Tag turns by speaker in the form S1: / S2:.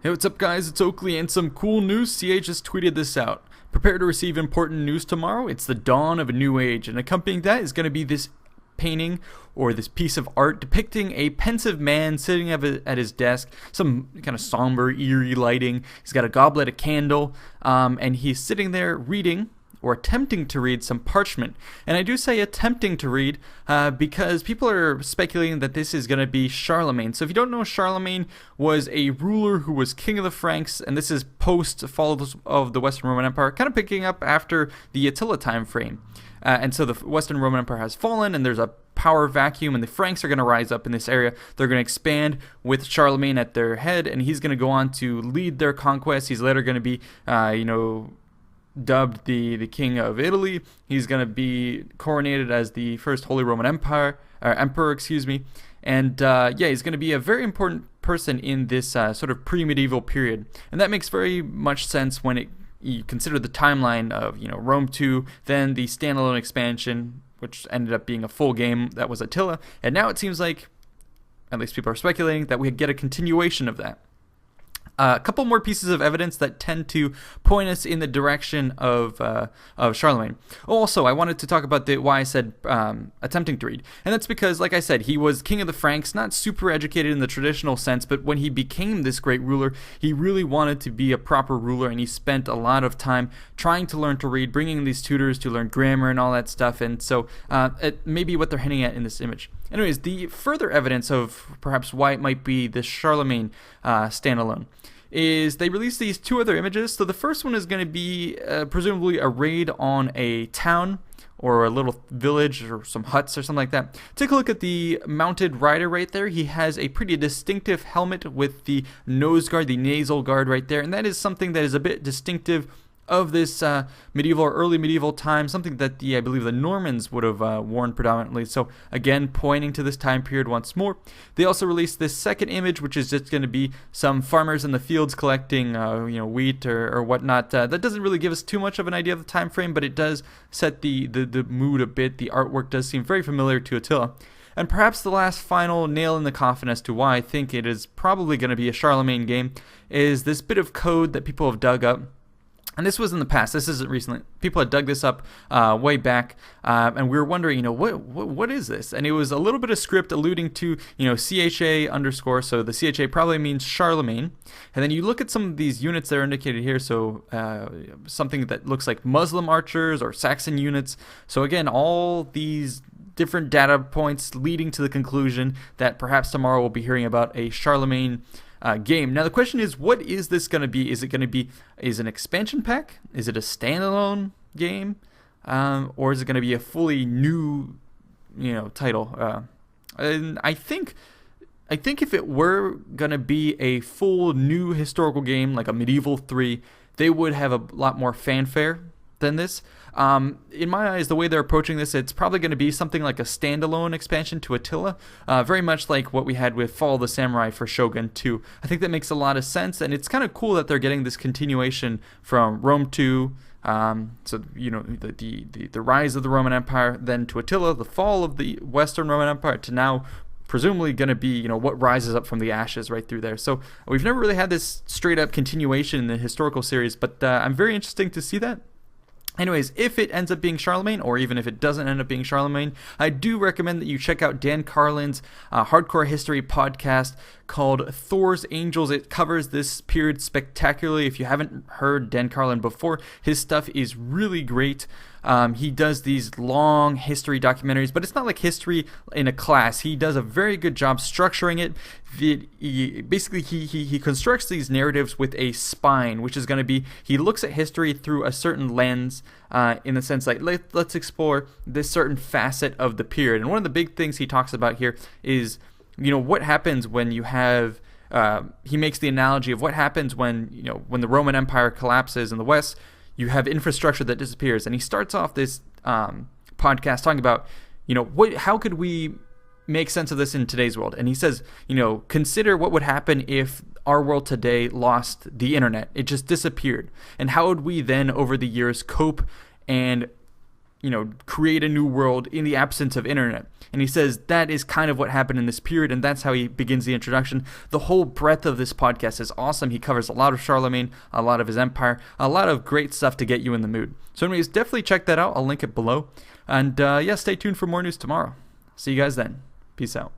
S1: Hey, what's up, guys? It's Oakley, and some cool news. CH just tweeted this out. Prepare to receive important news tomorrow. It's the dawn of a new age, and accompanying that is going to be this painting or this piece of art depicting a pensive man sitting at his desk, some kind of somber, eerie lighting. He's got a goblet, a candle, and he's sitting there reading or attempting to read some parchment. And I do say attempting to read because people are speculating that this is going to be Charlemagne. So if you don't know, Charlemagne was a ruler who was king of the Franks, and this is post-fall of the Western Roman Empire, kind of picking up after the Attila time frame. And so the Western Roman Empire has fallen, and there's a power vacuum, and the Franks are going to rise up in this area. They're going to expand with Charlemagne at their head, and he's going to go on to lead their conquest. He's later going to be, dubbed the king of Italy. He's going to be coronated as the first Holy Roman emperor, and he's going to be a very important person in this sort of pre-medieval period, and that makes very much sense when you consider the timeline of Rome 2, then the standalone expansion, which ended up being a full game that was Attila, and now it seems like, at least people are speculating, that we get a continuation of that. A couple more pieces of evidence that tend to point us in the direction of Charlemagne. Also, I wanted to talk about why I said attempting to read. And that's because, like I said, he was king of the Franks, not super educated in the traditional sense, but when he became this great ruler, he really wanted to be a proper ruler, and he spent a lot of time trying to learn to read, bringing in these tutors to learn grammar and all that stuff. And so it may be what they're hinting at in this image. Anyways, the further evidence of perhaps why it might be this Charlemagne standalone is they released these two other images. So the first one is going to be presumably a raid on a town or a little village or some huts or something like that. Take a look at the mounted rider right there. He has a pretty distinctive helmet with the nose guard, the nasal guard right there, and that is something that is a bit distinctive of this medieval or early medieval time, something that I believe the Normans would have worn predominantly. So again, pointing to this time period once more. They also released this second image, which is just going to be some farmers in the fields collecting wheat or whatnot. That doesn't really give us too much of an idea of the time frame, but it does set the mood a bit. The artwork does seem very familiar to Attila. And perhaps the last final nail in the coffin as to why I think it is probably going to be a Charlemagne game is this bit of code that people have dug up. And this was in the past. This isn't recently. People had dug this up way back, and we were wondering, what is this? And it was a little bit of script alluding to, CHA underscore. So the CHA probably means Charlemagne. And then you look at some of these units that are indicated here. So something that looks like Muslim archers or Saxon units. So again, all these different data points leading to the conclusion that perhaps tomorrow we'll be hearing about a Charlemagne game. Now the question is, what is this going to be? Is it going to be an expansion pack? Is it a standalone game? Or is it going to be a fully new title? And I think if it were going to be a full new historical game like a Medieval 3, they would have a lot more fanfare than this. In my eyes, the way they're approaching this, it's probably going to be something like a standalone expansion to Attila, very much like what we had with Fall of the Samurai for Shogun 2. I think that makes a lot of sense, and it's kind of cool that they're getting this continuation from Rome 2, the rise of the Roman Empire, then to Attila, the fall of the Western Roman Empire, to now presumably going to be, what rises up from the ashes right through there. So we've never really had this straight up continuation in the historical series, but I'm very interested to see that. Anyways, if it ends up being Charlemagne, or even if it doesn't end up being Charlemagne, I do recommend that you check out Dan Carlin's hardcore history podcast called Thor's Angels. It covers this period spectacularly. If you haven't heard Dan Carlin before, his stuff is really great. He does these long history documentaries, but it's not like history in a class. He does a very good job structuring it. He constructs these narratives with a spine, which is going to be, he looks at history through a certain lens, in the sense like, let's explore this certain facet of the period. And one of the big things he talks about here is, what happens when you have, he makes the analogy of what happens when the Roman Empire collapses in the West. You have infrastructure that disappears, and he starts off this podcast talking about, how could we make sense of this in today's world? And he says, consider what would happen if our world today lost the internet. It just disappeared. And how would we then, over the years, cope and create a new world in the absence of internet. And he says that is kind of what happened in this period, and that's how he begins the introduction. The whole breadth of this podcast is awesome. He covers a lot of Charlemagne, a lot of his empire, a lot of great stuff to get you in the mood. So anyways, definitely check that out. I'll link it below. And stay tuned for more news tomorrow. See you guys then. Peace out.